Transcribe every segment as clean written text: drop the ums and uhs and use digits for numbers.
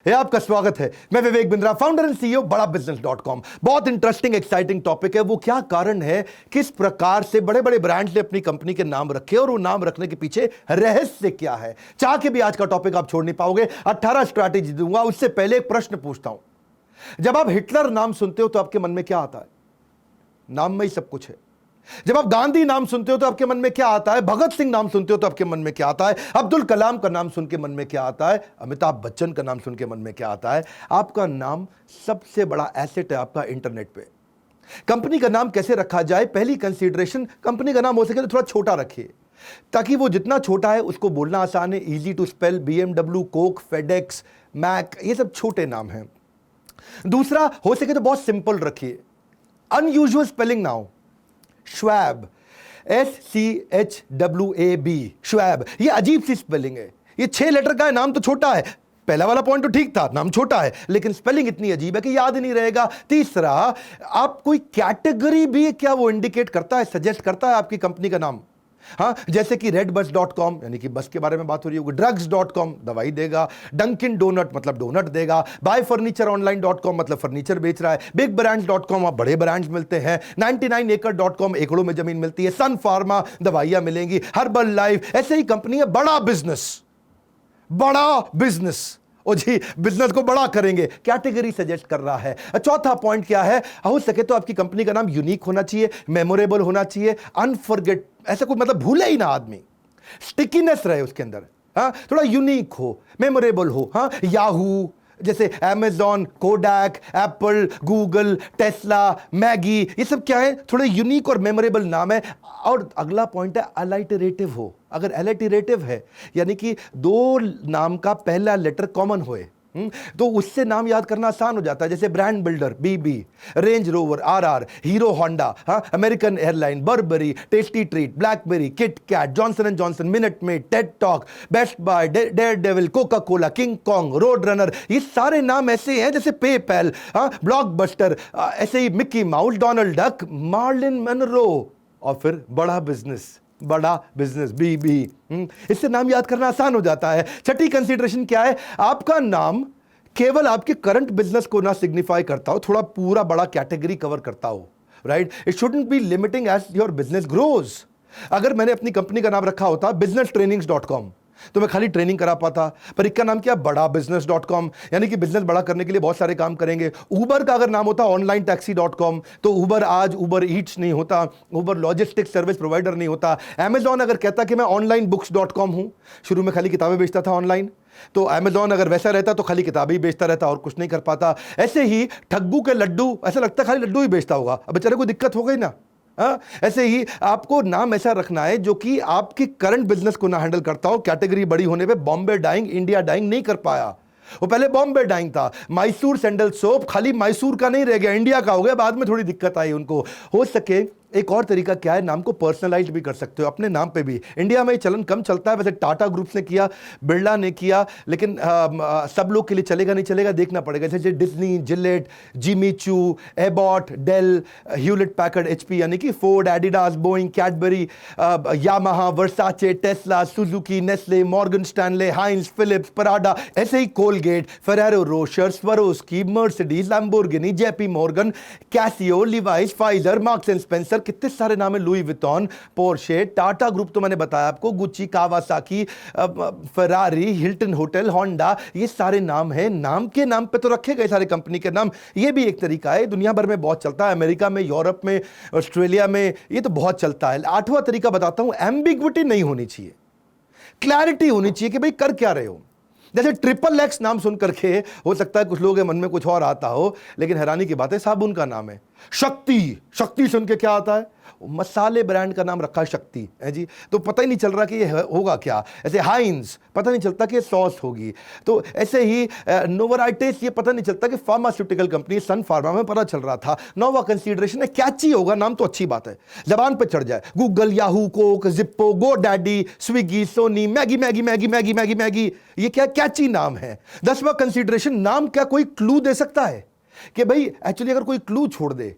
आपका स्वागत है। मैं Vivek Bindra, founder and CEO बड़ा बिजनेस.com। बहुत इंटरेस्टिंग एक्साइटिंग टॉपिक है। वो क्या कारण है, किस प्रकार से बड़े बड़े ब्रांड्स ने अपनी कंपनी के नाम रखे और वो नाम रखने के पीछे रहस्य क्या है। चाह के भी आज का टॉपिक आप छोड़ नहीं पाओगे। 18 स्ट्रैटेजी दूंगा। उससे पहले एक प्रश्न पूछता हूं। जब आप हिटलर नाम सुनते हो तो आपके मन में क्या आता है? नाम में ही सब कुछ है। जब आप गांधी नाम सुनते हो तो आपके मन में क्या आता है? भगत सिंह नाम सुनते हो तो आपके मन में क्या आता है? अब्दुल कलाम का नाम सुन के मन में क्या आता है? अमिताभ बच्चन का नाम सुन के मन में क्या आता है? आपका नाम सबसे बड़ा एसेट है आपका इंटरनेट पे। कंपनी का नाम कैसे रखा जाए? पहली कंसीडरेशन, कंपनी का नाम हो सके तो थोड़ा छोटा रखिए, ताकि वो जितना छोटा है उसको बोलना आसान है। Easy to spell. BMW, Coke, FedEx, Mac, ये सब छोटे नाम हैं। दूसरा, हो सके तो बहुत सिंपल रखिए। अनयूजुअल स्पेलिंग ना हो। श्वैब, SCHWAB, श्वैब, ये अजीब सी स्पेलिंग है। ये 6 लेटर का है, नाम तो छोटा है। पहला वाला पॉइंट तो ठीक था, नाम छोटा है, लेकिन स्पेलिंग इतनी अजीब है कि याद नहीं रहेगा। तीसरा, आप कोई कैटेगरी भी क्या वो इंडिकेट करता है, सजेस्ट करता है आपकी कंपनी का नाम? हाँ, जैसे कि redbus.com, यानी कि बस के बारे में बात हो रही होगी। drugs.com, दवाई देगा। डंकिन डोनट मतलब डोनट देगा। buyfurnitureonline.com मतलब फर्नीचर बेच रहा है। bigbrands.com, आप बड़े ब्रांड्स मिलते हैं। 99acre.com, एकड़ों में जमीन मिलती है। सन फार्मा, दवाइयां मिलेंगी। हर्बल लाइफ, ऐसे ही कंपनी है। बड़ा बिजनेस, बड़ा बिजनेस। ओ जी, बिजनेस को बड़ा करेंगे, कैटेगरी सजेस्ट कर रहा है। चौथा पॉइंट क्या है? हो सके तो आपकी कंपनी का नाम यूनिक होना चाहिए, मेमोरेबल होना चाहिए, अनफॉरगेट, ऐसा कोई मतलब भूले ही ना आदमी, स्टिकीनेस रहे उसके अंदर। हाँ, थोड़ा यूनिक हो, मेमोरेबल हो। हाँ, याहू जैसे, Amazon, Kodak, Apple, Google, Tesla, Maggi, ये सब क्या है? थोड़े यूनिक और मेमोरेबल नाम है। और अगला पॉइंट है अलाइटरेटिव हो। अगर अलाइटरेटिव है यानी कि 2 नाम का पहला लेटर कॉमन होए, तो उससे नाम याद करना आसान हो जाता है। जैसे brand builder, BB, Range Rover, RR, Hero Honda, हाँ, American Airline, Burberry, Tasty Treat, BlackBerry, Kit Kat, Johnson and Johnson, Minute Maid, TED Talk, Best Buy, Daredevil, Coca Cola, King Kong, Road Runner, ये सारे नाम ऐसे हैं जैसे PayPal, हाँ, blockbuster, ऐसे ही Mickey Mouse, Donald Duck, Marilyn Monroe, और फिर बड़ा बिजनेस, बड़ा बिजनेस, BB। इससे नाम याद करना आसान हो जाता है। छठी कंसीडरेशन क्या है? आपका नाम केवल आपके करंट बिजनेस को ना सिग्निफाई करता हो, थोड़ा पूरा बड़ा कैटेगरी कवर करता हो। Right, it shouldn't be limiting as your business grows. अगर मैंने अपनी कंपनी का नाम रखा होता businesstrainings.com, तो मैं खाली ट्रेनिंग करा पाता, पर इसका नाम क्या? बड़ा बिजनेस.com, यानी कि बिजनेस बड़ा करने के लिए बहुत सारे काम करेंगे। उबर का अगर नाम होता onlinetaxi.com, तो उबर आज उबर ईट्स नहीं होता, उबर लॉजिस्टिक्स सर्विस प्रोवाइडर नहीं होता। अमेजॉन अगर कहता कि मैं onlinebooks.com हूं, शुरू में खाली किताबें बेचता था ऑनलाइन, तो अमेजॉन अगर वैसा रहता तो खाली किताबें ही बेचता रहता और कुछ नहीं कर पाता। ऐसे ही ठग्गू के लड्डू, ऐसा लगता खाली लड्डू ही बेचता होगा, अब बेचारे को दिक्कत हो गई ना। ऐसे ही आपको नाम ऐसा रखना है जो कि आपकी करंट बिजनेस को ना हैंडल करता हो। कैटेगरी बड़ी होने पे बॉम्बे डाइंग इंडिया डाइंग नहीं कर पाया। वो पहले बॉम्बे डाइंग था। मैसूर सैंडल सोप खाली मैसूर का नहीं रह गया, इंडिया का हो गया। बाद में थोड़ी दिक्कत आई उनको। हो सके एक और तरीका क्या है, नाम को पर्सनलाइज भी कर सकते हो अपने नाम पे भी। इंडिया में चलन कम चलता है, वैसे टाटा ग्रुप्स ने किया, बिरला ने किया, लेकिन सब लोग के लिए चलेगा नहीं चलेगा देखना पड़ेगा। जैसे Disney, Gillette, Jimmy Choo, Abbott, Dell, Hewlett Packard, HP, यानी कि Ford, Adidas, Boeing, Cadbury, Yamaha, Versace, Tesla, Suzuki, Nestle, Morgan Stanley, Heinz, Philips, Prada, ऐसे ही Colgate, Ferrero Rocher, Swarovski, Mercedes, Lamborghini, JP Morgan, Casio, Levi's, Pfizer, Marks and Spencer, कितने सारे नाम है, Louis Vuitton, Porsche, Tata group तो मैंने बताया आपको, Gucci, Kawasaki, Ferrari, Hilton hotel, Honda, ये सारे नाम हैं। नाम के नाम पे तो रखे गए सारे कंपनी के नाम। ये भी एक तरीका है, दुनिया भर में बहुत चलता है, अमेरिका में, यूरोप में, ऑस्ट्रेलिया में, ये तो बहुत चलता है। 8वां तरीका बताता हूं, एम्बिग्विटी नहीं होनी चाहिए, क्लैरिटी होनी चाहिए कि भाई कर क्या रहे हो। जैसे XXX नाम सुन करके हो सकता है कुछ लोगों के मन में कुछ और आता हो, लेकिन हैरानी की बात है साबुन का नाम है शक्ति। शक्ति सुन के क्या आता है? मसाले ब्रांड का नाम रखा है शक्ति है जी, तो पता ही नहीं चल रहा कि ये होगा क्या। ऐसे हाइंस, पता नहीं चलता कि ये सॉस होगी। तो ऐसे ही नोवाराइटिस, ये पता नहीं चलता कि फार्मास्यूटिकल कंपनी, सन फार्मा में पता चल रहा था। 9वां कंसीडरेशन है, कैची होगा नाम तो अच्छी बात है, जबान पे चढ़ जाए। Google, Yahoo, Coke, Zippo, GoDaddy, Swiggy, Sony, Maggi Maggi Maggi Maggi Maggi Maggi, ये क्या कैची नाम है। 10वां कंसीडरेशन, नाम क्या कोई क्लू दे सकता है कि भाई एक्चुअली अगर कोई क्लू छोड़ दे,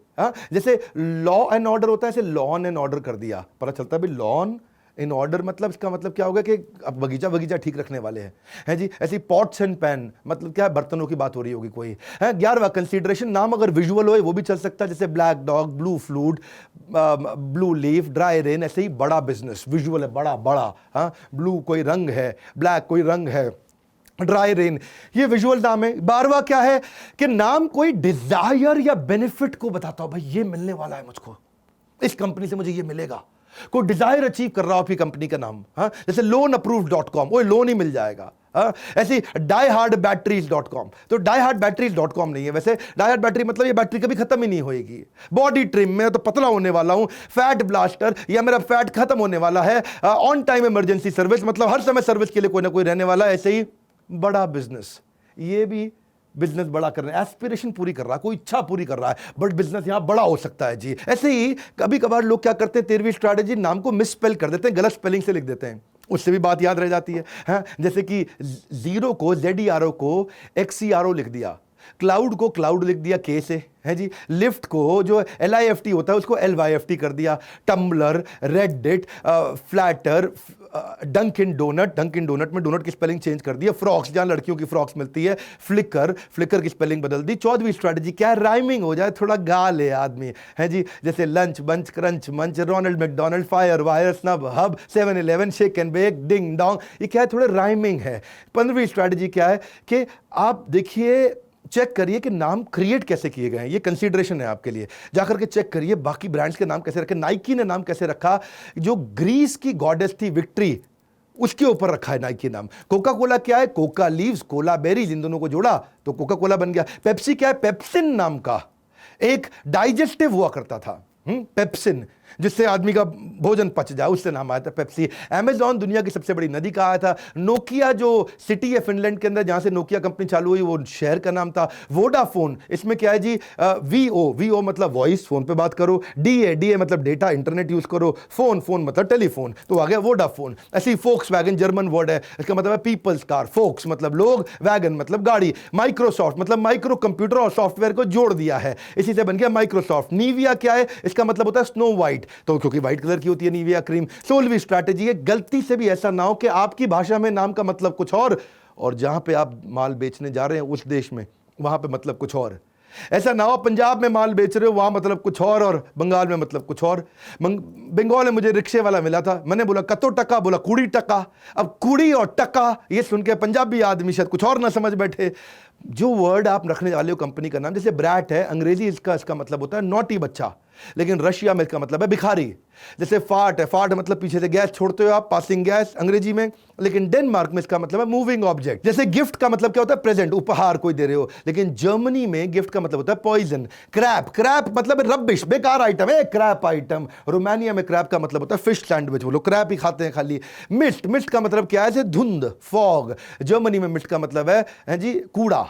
जैसे लॉ एंड ऑर्डर होता है, ऐसे लॉन एंड ऑर्डर कर दिया, पता चलता है भाई लॉन इन ऑर्डर मतलब इसका मतलब क्या होगा कि अब बगीचा बगीचा ठीक रखने वाले हैं जी। ऐसी पॉट्स एंड पैन मतलब क्या है, बर्तनों की बात हो रही होगी कोई है। 11वां कंसीडरेशन, नाम अगर विजुअल हो वो भी चल सकता है, जैसे black dog, blue flute, blue leaf, dry rain. ऐसे ही बड़ा बिजनेस विजुअल है, बड़ा बड़ा, हाँ, ब्लू कोई रंग है, ब्लैक कोई रंग है, ड्राई रेन, ये विजुअल नाम है। 12वां क्या है कि नाम कोई डिजायर या बेनिफिट को बताता हो, भाई ये मिलने वाला है मुझको, इस कंपनी से मुझे ये मिलेगा, कोई डिजायर अचीव कर रहा हो आपकी कंपनी का नाम, हाँ, जैसे loanapproved.com, वो लोन ही मिल जाएगा। ऐसी diehardbatteries.com, तो diehardbatteries.com नहीं है वैसे, डाई बैटरी मतलब ये बैटरी कभी खत्म ही नहीं होएगी। बॉडी ट्रिम, मैं तो पतला होने वाला हूं, फैट ब्लास्टर, या मेरा फैट खत्म होने वाला है, ऑन टाइम इमरजेंसी सर्विस, मतलब हर समय सर्विस के लिए कोई ना कोई रहने वाला है। ऐसे ही बड़ा बिजनेस, ये भी बिजनेस बड़ा कर रहा है, एस्पिरेशन पूरी कर रहा है, कोई इच्छा पूरी कर रहा है, बट बिजनेस यहां बड़ा हो सकता है जी। ऐसे ही कभी कभार लोग क्या करते हैं, 13वीं स्ट्रैटेजी, नाम को मिस स्पेल कर देते हैं, गलत स्पेलिंग से लिख देते हैं, उससे भी बात याद रह जाती है, हाँ? जैसे कि जीरो को ZERO को XERO लिख दिया, क्लाउड को क्लाउड लिख दिया के से, है जी। लिफ्ट को जो LIFT होता है उसको LYFT कर दिया, Tumblr, Reddit, Flattr, Dunkin Donut में डोनट की स्पेलिंग चेंज कर दिया, फ्रॉक्स जहां लड़कियों की फ्रॉक्स मिलती है, फ्लिकर की स्पेलिंग बदल दी। 14वीं स्ट्रैटेजी क्या है, राइमिंग हो जाए, थोड़ा गा ले आदमी, है जी, जैसे lunch bunch, crunch munch, Ronald McDonald, fire wire, snub hub, 7-Eleven, shake and bake, ding dong, ये क्या है, थोड़े राइमिंग है। 15वीं स्ट्रैटेजी क्या है कि आप देखिए, चेक करिए कि नाम क्रिएट कैसे किए गए हैं, ये कंसीडरेशन है आपके लिए। जाकर के चेक करिए बाकी ब्रांड्स के नाम कैसे रखे। नाइकी ने नाम कैसे रखा, जो ग्रीस की गॉडेस थी विक्ट्री, उसके ऊपर रखा है नाइकी नाम। कोका कोला क्या है, कोका लीव्स, कोला बेरीज, इन दोनों को जोड़ा तो कोका कोला बन गया। पेप्सी क्या है, पेप्सिन नाम का एक डाइजेस्टिव हुआ करता था, पेप्सिन, जिससे आदमी का भोजन पच जाए, उससे नाम आया था पेप्सी। अमेज़न दुनिया की सबसे बड़ी नदी कहा था। नोकिया जो सिटी है फिनलैंड के अंदर जहां से नोकिया कंपनी चालू हुई, वो शहर का नाम था। वोडाफोन, इसमें क्या है जी, वीओ मतलब वॉइस, फोन पे बात करो, डीए मतलब डेटा, इंटरनेट यूज करो, फोन मतलब टेलीफोन, तो आ गया वोडाफोन। ऐसी फोक्स वैगन जर्मन वर्ड है, इसका मतलब है पीपल्स कार, फोक्स मतलब लोग, वैगन मतलब गाड़ी। माइक्रोसॉफ्ट मतलब माइक्रो कंप्यूटर और सॉफ्टवेयर को जोड़ दिया है, इसी से बन गया माइक्रोसॉफ्ट। नीविया क्या है, इसका मतलब होता है स्नो वाइट, तो क्योंकि व्हाइट कलर की होती है नीविया क्रीम। 16वीं स्ट्रैटेजी है, गलती से भी ऐसा ना हो कि आपकी भाषा में नाम का मतलब कुछ और जहां पे आप माल बेचने जा रहे हैं उस देश में वहां पे मतलब कुछ और। ऐसा ना हो पंजाब में माल बेच रहे हो, वहां मतलब कुछ और बंगाल में मतलब कुछ और। बंगाल में मुझे रिक्शे वाला मिला था, मैंने बोला कतो टका, बोला कुड़ी टका। अब कुड़ी और टका ये सुन के पंजाबी आदमी शायद कुछ और ना समझ बैठे। जो वर्ड आप रखने वाले हो कंपनी का नाम, जैसे ब्रैट है, अंग्रेजी इसका मतलब होता है नॉटी बच्चा, लेकिन रशिया में इसका मतलब है भिखारी। जैसे फाट है, फाट मतलब पीछे से गैस छोड़ते हो आप, पासिंग गैस अंग्रेजी में, लेकिन डेनमार्क में इसका मतलब है मूविंग ऑब्जेक्ट। जैसे गिफ्ट का मतलब क्या होता है, प्रेजेंट, उपहार कोई दे रहे हो, लेकिन जर्मनी में गिफ्ट का मतलब होता है पॉइजन। क्रैप मतलब रबिश, बेकार आइटम है, क्रैप आइटम। रोमानिया में क्रैप का मतलब होता है फिश सैंडविच, वो लोग क्रैप ही खाते हैं खाली। मिस्ट का मतलब क्या है, जैसे धुंध, फॉग। जर्मनी में मिस्ट का मतलब है जी कूड़ा।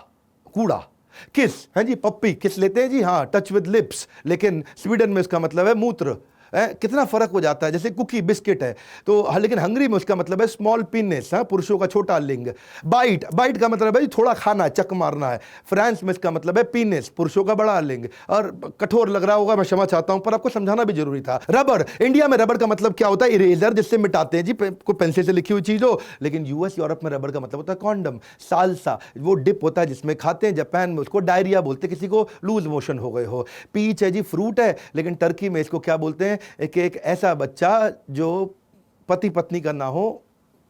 किस है जी, पप्पी किस लेते हैं जी, हाँ, टच विद लिप्स, लेकिन स्वीडन में इसका मतलब है मूत्र। कितना फर्क हो जाता है। जैसे कुकी बिस्किट है तो, लेकिन हंगरी में उसका मतलब है स्मॉल पीनेस, पुरुषों का छोटा लिंग। बाइट का मतलब है थोड़ा खाना, चक मारना है। फ्रांस में इसका मतलब है पीनेस, पुरुषों का बड़ा लिंग। और कठोर लग रहा होगा, मैं क्षमा चाहता हूं, पर आपको समझाना भी जरूरी था। रबर, इंडिया में रबर का मतलब क्या होता है, इरेजर, जिससे मिटाते हैं जी कोई पेंसिल से लिखी हुई चीज हो, लेकिन यूएस यूरोप में रबर का मतलब होता है कॉन्डम। सालसा वो डिप होता है जिसमें खाते हैं, जापान में उसको डायरिया बोलते हैं, किसी को लूज मोशन हो गए हो। पीच है जी फ्रूट है, लेकिन टर्की में इसको क्या बोलते हैं, एक ऐसा बच्चा जो पति पत्नी का ना हो,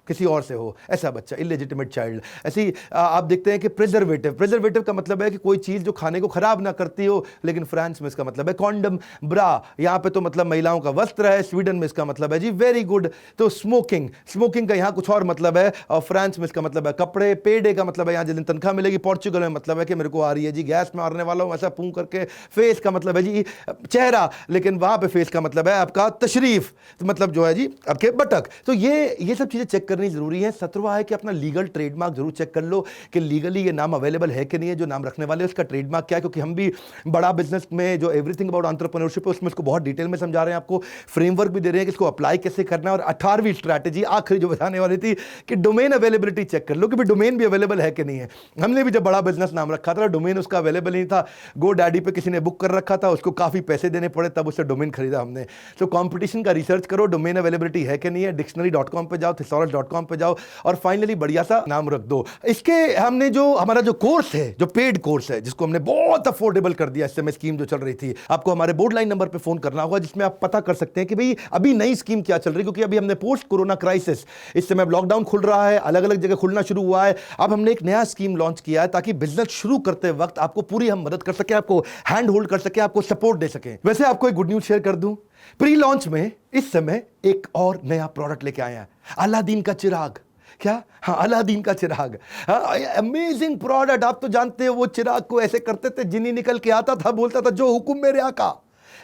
किसी और से हो, ऐसा बच्चा, इलेजिटिमेट चाइल्ड। ऐसी आप देखते हैं कि प्रिजर्वेटिव का मतलब है कि कोई चीज जो खाने को खराब ना करती हो, लेकिन फ्रांस में इसका मतलब है कॉन्डम। ब्रा यहां पे तो मतलब महिलाओं का वस्त्र है, स्वीडन में इसका मतलब है जी वेरी गुड। तो स्मोकिंग का यहां कुछ और मतलब है, और फ्रांस में इसका मतलब है कपड़े। पेडे का मतलब है यहां जिस दिन तनख्वाह मिलेगी। पोर्चुगल में मतलब है कि मेरे को आ रही है जी गैस मारने वाला हूं, ऐसा पूं करके। फेस का मतलब है जी चेहरा, लेकिन वहां पे फेस का मतलब है आपका तशरीफ, तो मतलब जो है जी आपके बटक। तो ये सब चीजें चेक करनी जरूरी है। 17वां है कि अपना लीगल ट्रेडमार्क जरूर चेक कर लो कि लीगली ये नाम अवेलेबल है कि नहीं है, जो नाम रखने वाले उसका ट्रेडमार्क क्या है, क्योंकि हम भी बड़ा बिजनेस में जो एवरीथिंग अबाउट एंटरप्रेन्योरशिप है उसमें इसको बहुत डिटेल में समझा रहे हैं, आपको फ्रेमवर्क भी दे रहे हैं कि इसको अप्लाई कैसे करना है। और 18वीं स्ट्रैटेजी आखिरी जो बताने वाली थी कि डोमेन अवेलेबिलिटी चेक कर लो कि डोमेन भी अवेलेबल है कि नहीं है। हमने भी जब बड़ा बिजनेस नाम रखा था डोमेन उसका अवेलेबल नहीं था, गो डैडी पे किसी ने बुक कर रखा था, उसको काफी पैसे देने पड़े तब उससे डोमेन खरीदा हमने। तो कंपटीशन का रिसर्च करो, डोमेन अवेलेबिलिटी है कि नहीं है, डिक्शनरी.com पे जाओ, thesaurus.com पे जाओ और फाइनली बढ़िया सा नाम रख दो। इसके हमने जो हमारा जो कोर्स है, जो पेड कोर्स है, जिसको हमने बहुत अफोर्डेबल कर दिया इस समय स्कीम जो चल रही थी, आपको हमारे बोर्ड लाइन नंबर पे फोन करना होगा जिसमें आप पता कर सकते हैं कि भाई अभी नई स्कीम क्या चल रही है, क्योंकि अभी हमने पोस्ट कोरोना क्राइसिस, इस समय लॉकडाउन खुल रहा है, अलग अलग जगह खुलना शुरू हुआ है, अब हमने एक नया स्कीम लॉन्च किया है ताकि बिजनेस शुरू करते वक्त आपको पूरी हम मदद कर सके, आपको हैंड होल्ड कर सके, आपको सपोर्ट दे सके। वैसे आपको एक गुड न्यूज शेयर कर दूं, प्री लॉन्च में इस समय एक और नया प्रोडक्ट लेके आए हैं, अलादीन का चिराग। क्या? हाँ, अलादीन का चिराग, अमेजिंग प्रोडक्ट। आप तो जानते हो वो चिराग को ऐसे करते थे, जिन्नी निकल के आता था, बोलता था जो हुक्म मेरे आका।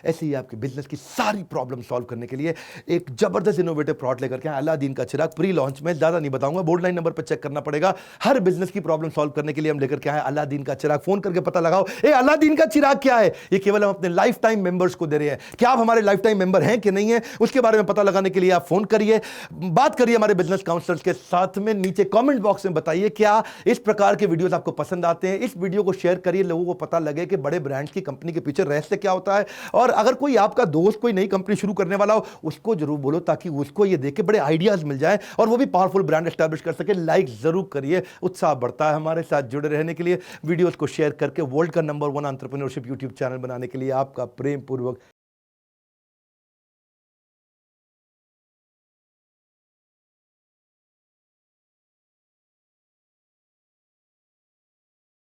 ऐसे ही आपके बिजनेस की सारी प्रॉब्लम सॉल्व करने के लिए एक जबरदस्त इनोवेटिव प्रोडक्ट लेकर के आए अलादीन का चिराग। प्री लॉन्च में ज्यादा नहीं बताऊंगा, बोर्ड लाइन नंबर पर चेक करना पड़ेगा। हर बिजनेस की प्रॉब्लम सॉल्व करने के लिए हम लेकर के आए अलादीन का चिराग। फोन करके पता लगाओ ए अलादीन का चिराग क्या है। ये केवल हम अपने लाइफ टाइम मेंबर्स को दे रहे हैं। क्या आप हमारे लाइफ टाइम मेंबर हैं कि नहीं है, उसके बारे में पता लगाने के लिए आप फोन करिए, बात करिए हमारे बिजनेस काउंसलर्स के साथ में। नीचे कमेंट बॉक्स में बताइए क्या इस प्रकार के वीडियोस आपको पसंद आते हैं। इस वीडियो को शेयर करिए, लोगों को पता लगे कि बड़े ब्रांड्स की कंपनी के पीछे रहस्य क्या होता है। और अगर कोई आपका दोस्त कोई नई कंपनी शुरू करने वाला हो, उसको जरूर बोलो ताकि उसको ये देख के बड़े आइडियाज मिल जाए और वो भी पावरफुल ब्रांड एस्टैब्लिश कर सके। लाइक जरूर करिए, उत्साह बढ़ता है हमारे साथ जुड़े रहने के लिए। वीडियोस को शेयर करके वर्ल्ड का नंबर 1 एंटरप्रेन्योरशिप यूट्यूब चैनल बनाने के लिए आपका प्रेम पूर्वक